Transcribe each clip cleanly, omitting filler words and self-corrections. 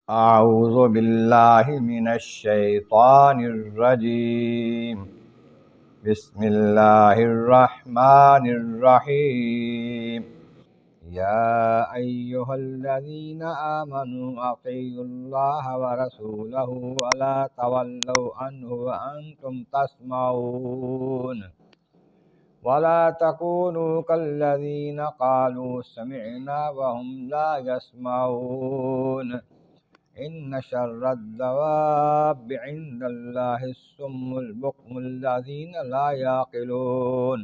اعوذ باللہ من الشیطان الرجیم بسم اللہ الرحمن الرحیم یا ایہا الذین آمنوا اطیعوا اللہ ورسولہ ولا تولوا عنہ وانتم تسمعون ولا تكونوا كالذین قالوا سمعنا وهم لا يسمعون ان شر الدواب عند اللہ الصم البکم الذین لا یعقلون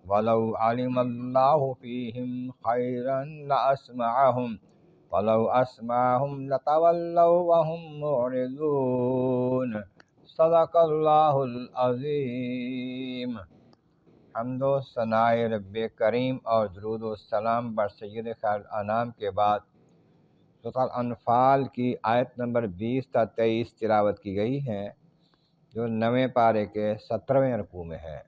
ولو علم اللہ فیہم خیرا لاسمعہم ولو اسمعہم لتولوا وهم معرضون صدق اللہ العظیم۔ حمد و ثناء رب کریم اور درود و سلام بر سید خیر الانام کے بعد سورۃ الانفال کی آیت نمبر 20 تا 23 تلاوت کی گئی ہے، جو 9ویں پارے کے 17ویں رکوع میں ہے۔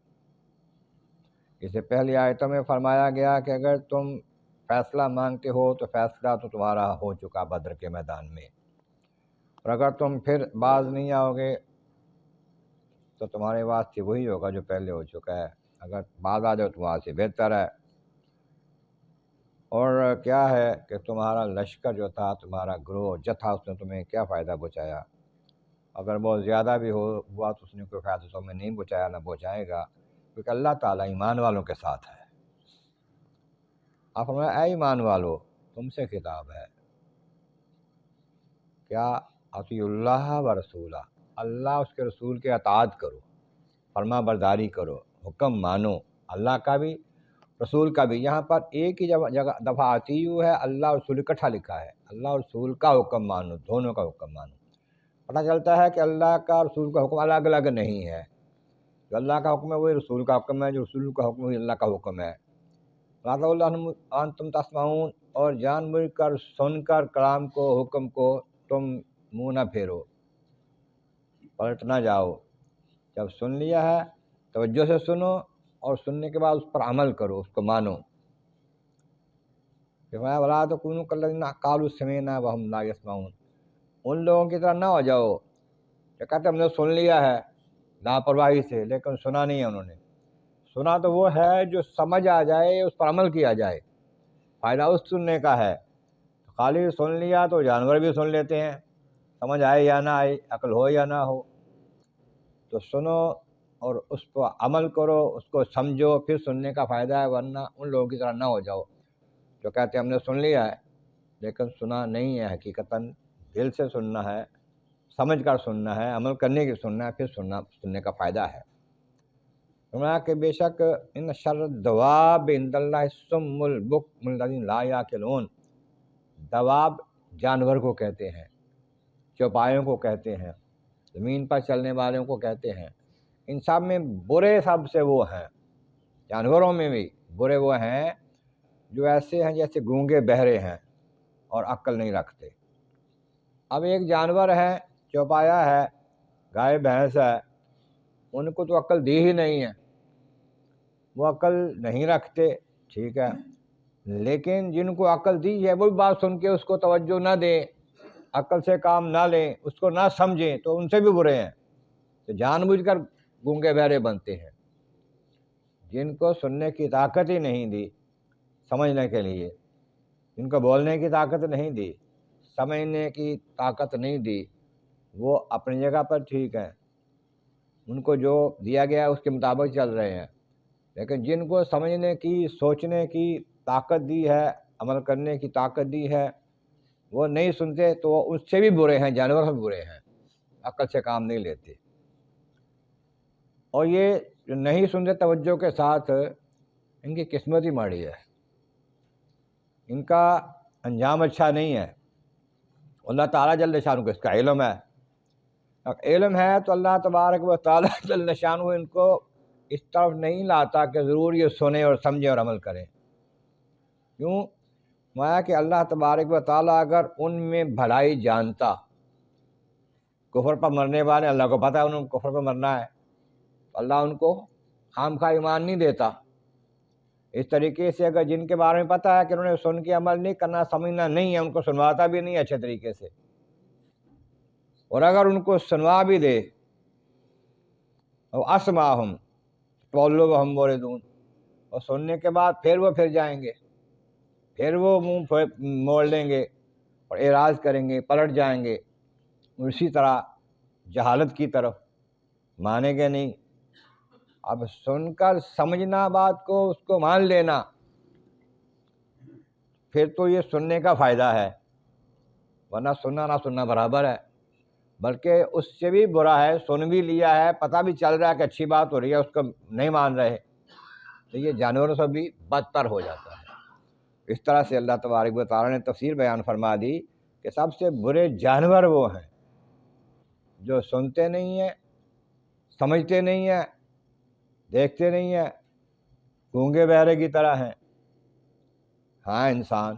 اس سے پہلی آیتوں میں فرمایا گیا کہ اگر تم فیصلہ مانگتے ہو تو فیصلہ تو تمہارا ہو چکا بدر کے میدان میں، اور اگر تم پھر باز نہیں آؤ گے تو تمہارے واسطے وہی ہوگا جو پہلے ہو چکا ہے، اگر باز آ جاؤ تو وہاں سے بہتر ہے۔ اور کیا ہے کہ تمہارا لشکر جو تھا، تمہارا گروہ جتھا، اس نے تمہیں کیا فائدہ پہنچایا؟ اگر بہت زیادہ بھی ہوا تو اس نے کوئی فائدہ تمہیں نہیں پہنچایا، نہ پہنچائے گا، کیونکہ اللہ تعالیٰ ایمان والوں کے ساتھ ہے۔ آپ فرمایا اے ایمان والو، تم سے خطاب ہے کیا؟ اطیعوا اللہ و رسولہ، اللہ اس کے رسول کے اطاعت کرو، فرما برداری کرو، حکم مانو، اللہ کا بھی رسول کا بھی۔ یہاں پر ایک ہی جگہ دفعہ اطیعوا ہے، اللہ رسول اکٹھا لکھا ہے۔ اللہ رسول کا حکم مانو، دونوں کا حکم مانو۔ پتہ چلتا ہے کہ اللہ کا رسول کا حکم الگ الگ نہیں ہے، جو اللہ کا حکم ہے وہی رسول کا حکم ہے، جو رسول کا حکم ہے وہی اللہ کا حکم ہے۔ تم تسمعون، اور جان بوجھ کر سن کر کلام کو، حکم کو تم منہ نہ پھیرو، پلٹ نہ جاؤ۔ جب سن لیا ہے توجہ سے سنو، اور سننے کے بعد اس پر عمل کرو، اس کو مانو۔ وَلَا تَكُونُوا كَالَّذِينَ قَالُوا سَمِعْنَا وَهُمْ لَا يَسْمَعُونَ، ان لوگوں کی طرح نہ ہو جاؤ کہ کہتے ہم نے سن لیا ہے لاپرواہی سے، لیکن سنا نہیں ہے انہوں نے۔ سنا تو وہ ہے جو سمجھ آ جائے، اس پر عمل کیا جائے، فائدہ اس سننے کا ہے۔ خالی سن لیا تو جانور بھی سن لیتے ہیں، سمجھ آئے یا نہ آئے، عقل ہو یا نہ ہو۔ تو سنو اور اس پر عمل کرو، اس کو سمجھو، پھر سننے کا فائدہ ہے، ورنہ ان لوگوں کی طرح نہ ہو جاؤ جو کہتے ہیں ہم نے سن لیا ہے لیکن سنا نہیں ہے۔ حقیقتاً دل سے سننا ہے، سمجھ کر سننا ہے، عمل کرنے کی سننا ہے، پھر سننے کا فائدہ ہے۔ فرمایا کہ بے شک ان شر الدواب عند اللہ الصم البکم الذین لا یعقلون، دواب جانور کو کہتے ہیں، چوپایوں کو کہتے ہیں، زمین پر چلنے والوں کو کہتے ہیں۔ ان سب میں برے سب سے وہ ہیں، جانوروں میں بھی برے وہ ہیں جو ایسے ہیں جیسے گونگے بہرے ہیں اور عقل نہیں رکھتے۔ اب ایک جانور ہے، چوپایا ہے، گائے بھینس ہے، ان کو تو عقل دی ہی نہیں ہے، وہ عقل نہیں رکھتے، ٹھیک ہے، لیکن جن کو عقل دی ہے وہ بھی بات سن کے اس کو توجہ نہ دیں، عقل سے کام نہ لیں، اس کو نہ سمجھیں، تو ان سے بھی برے ہیں، تو جان بوجھ کر گونگے بہرے بنتے ہیں۔ جن کو سننے کی طاقت ہی نہیں دی سمجھنے کے لیے، جن کو بولنے کی طاقت نہیں دی، سمجھنے کی طاقت نہیں دی، وہ اپنی جگہ پر ٹھیک ہیں، ان کو جو دیا گیا ہے اس کے مطابق چل رہے ہیں۔ لیکن جن کو سمجھنے کی، سوچنے کی طاقت دی ہے، عمل کرنے کی طاقت دی ہے، وہ نہیں سنتے، تو وہ اس سے بھی برے ہیں، جانور سے بھی برے ہیں، عقل سے کام نہیں لیتے۔ اور یہ جو نہیں سنتے توجہ کے ساتھ، ان کی قسمت ہی ماڑی ہے، ان کا انجام اچھا نہیں ہے۔ اللہ تعالیٰ جل شانہ کو اس کا علم ہے، علم ہے تو اللہ تبارک و تعالیٰ جل شانہ ان کو اس طرف نہیں لاتا کہ ضرور یہ سنیں اور سمجھیں اور عمل کریں۔ کیوں؟ مایا کہ اللہ تبارک و تعالیٰ اگر ان میں بھلائی جانتا، کفر پر مرنے والے اللہ کو پتہ ہے انہوں کو کفر پر مرنا ہے، تو اللہ ان کو خام خواہ ایمان نہیں دیتا۔ اس طریقے سے اگر جن کے بارے میں پتہ ہے کہ انہوں نے سن کے عمل نہیں کرنا، سمجھنا نہیں ہے، ان کو سنواتا بھی نہیں اچھے طریقے سے، اور اگر ان کو سنوا بھی دے اور اسمعہم تولوا وہم موردون، اور سننے کے بعد پھر وہ پھر جائیں گے، پھر وہ منہ موڑ لیں گے اور اعراض کریں گے، پلٹ جائیں گے اسی طرح جہالت کی طرف، مانیں گے نہیں۔ اب سن کر سمجھنا بات کو، اس کو مان لینا، پھر تو یہ سننے کا فائدہ ہے، ورنہ سننا نہ سننا برابر ہے، بلکہ اس سے بھی برا ہے، سن بھی لیا ہے، پتہ بھی چل رہا ہے کہ اچھی بات ہو رہی ہے، اس کو نہیں مان رہے، تو یہ جانوروں سے بھی بدتر ہو جاتا ہے۔ اس طرح سے اللہ تبارک و تعالیٰ نے تفسیر بیان فرما دی کہ سب سے برے جانور وہ ہیں جو سنتے نہیں ہیں، سمجھتے نہیں ہیں، دیکھتے نہیں ہیں، گونگے بہرے کی طرح ہیں۔ ہاں انسان،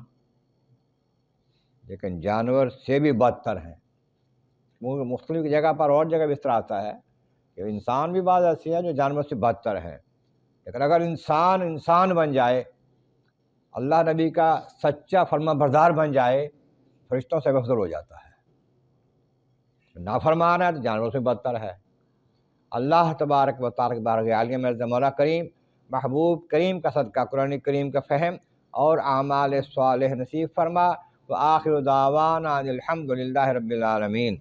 لیکن جانور سے بھی بدتر ہیں۔ مختلف جگہ پر اور جگہ بھی اس طرح آتا ہے کہ انسان بھی بعض ایسے ہیں جو جانور سے بدتر ہیں، لیکن اگر انسان بن جائے، اللہ نبی کا سچا فرما بردار بن جائے، فرشتوں سے افضل ہو جاتا ہے۔ نافرمان ہے تو جانوروں سے بدتر ہے۔ اللہ تبارک و تعالیٰ عالیہ مرضی مولا کریم، محبوب کریم کا صدقہ قرآن کریم کا فہم اور اعمال صالح نصیب فرما۔ وآخر دعوانا الحمد للہ رب العالمین۔